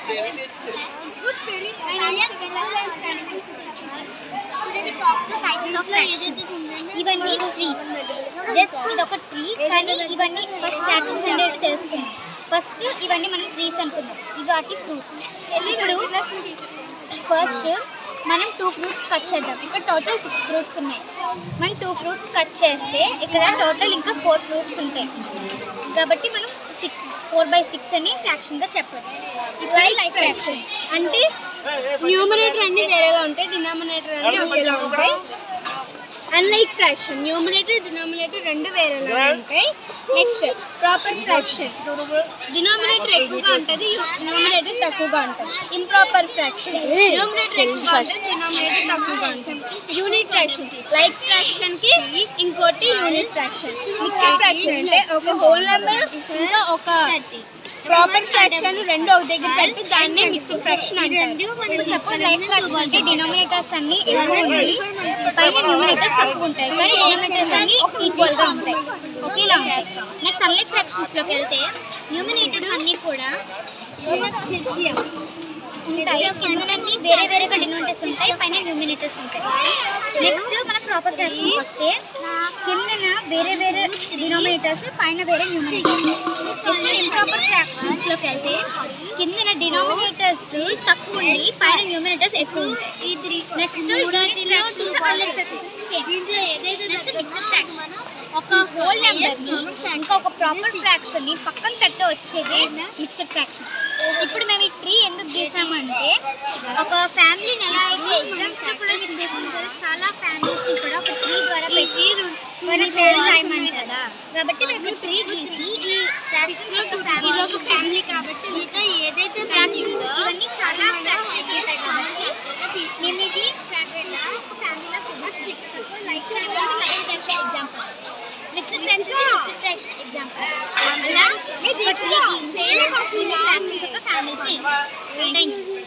My name is Shivanlasa. I'm studying in sixth class. Today we talk the types of fractions. ఇవన్నీ trees just ఇది ఒక tree కానీ ఇవన్నీ first fractions అనేది తెలుసుకుందాం. ఫస్ట్ ఇవన్నీ మనం ట్రీస్ అనుకుందాం. ఇవి వాటి ఫ్రూట్స్. ఇప్పుడు ఫస్ట్ మనం 2 ఫ్రూట్స్ కట్ చేద్దాం. ఇక్కడ టోటల్ 6 ఫ్రూట్స్ ఉన్నాయి. మనం 2 ఫ్రూట్స్ కట్ చేస్తే ఇక్కడ టోటల్ ఇంకా 4 ఫ్రూట్స్ ఉంటాయి. కాబట్టి మనం 4/6 అని ఫ్రాక్షన్గా చెప్పాలి. Like fractions అంటే న్యూమరేటర్ అన్ని వేరేగా ఉంటాయి, డినామినేటర్ అన్ని ఒకేలా ఉంటాయి. అన్లైక్ ఫ్రాక్షన్ న్యూమరేటర్ డినామినేటర్ రెండు వేరేలా ఉంటాయి. నెక్స్ట్ ప్రాపర్ ఫ్రాక్షన్ డినామినేటర్ ఎక్కువగా ఉంటుంది, డినామినేటర్ తక్కువగా ఉంటుంది. ఇంప్రాపర్ ఫ్రాక్షన్ న్యూమరేటర్ ఎక్కువగా ఉంటుంది, డినామినేటర్ తక్కువగా ఉంటుంది. యూనిట్ ఫ్రాక్షన్ లైక్ ఫ్రాక్షన్ కి ఇంకోటి యూనిట్ ఫ్రాక్షన్. మిక్స్డ్ ఫ్రాక్షన్ అంటే ఒక హోల్ నెంబర్ ఇంకా ఒక ప్రాపర్ ఫ్రాక్షన్ రెండు ఒక దగ్గర పెట్టి దాన్ని మిక్స్డ్ ఫ్రాక్షన్ అంటారు. సపోజ్ లైక్ ఫ్రాక్షన్ అంటే డినామినేటర్స్ అన్ని ఎక్కువ ఉంటాయి, పైన న్యూమరేటర్స్ తక్కువ ఉంటాయి, కానీ డినామినేటర్స్ అన్ని ఈక్వల్గా ఉంటాయి, ఒకేలా ఉంటాయి. నెక్స్ట్ అన్లైక్ ఫ్రాక్షన్స్లోకి వెళ్తే న్యూమరేటర్స్ అన్నీ కూడా ఉంటాయి, కిందనన్నీ వేరే వేరేగా డినామినేటర్స్ ఉంటాయి, పైన న్యూమినేటర్స్ ఉంటాయి. నెక్స్ట్ మన ప్రాపర్ ఫ్రాక్షన్కి వస్తే కిందన వేరే వేరే డినామినేటర్స్, పైన వేరే న్యూమినేటర్స్. నెక్స్ట్ ఇంప్రాపర్ ఫ్రాక్షన్స్లోకి వెళ్తే కిందన డినామినేటర్స్ తక్కువ ఉండి పైన న్యూమినేటర్స్ ఎక్కువ ఉంటాయి. నెక్స్ట్ ఒక హోల్ నెంబర్ని ఇంకా ఒక ప్రాపర్ ఫ్రాక్షన్ని పక్కన పెట్టి వచ్చేది మిక్స్డ్ ఫ్రాక్షన్. ఇప్పుడు మేము ఈ ట్రీ ఎందుకు గీసామంటే ఒక ఫ్యామిలీని ఎలా అయితే ఎగ్జామ్స్లో కూడా మీరు తీసుకుంటారో చాలా ఫ్యామిలీస్ని కూడా ఒక ట్రీ ద్వారా పెట్టి మన పేరు రాయమని కదా, కాబట్టి మేము ట్రీ గీసి ఈ ఫ్రాక్షన్లో ఒక ఫ్యామిలీ కాబట్టి ఏదైతే ఫ్రాక్షన్స్ ఇవన్నీ చాలా ఫ్రాక్షన్స్ ఉంటాయి కాబట్టి మేము ఇది ఫ్రాక్షన్ ఒక ఫ్యామిలీలో చూద్దాం. 6 like examples mixed fraction examples అలా ట్రీ గీసి ఫ్రాక్షన్స్ ఒక ఫ్యామిలీస్. Thank you.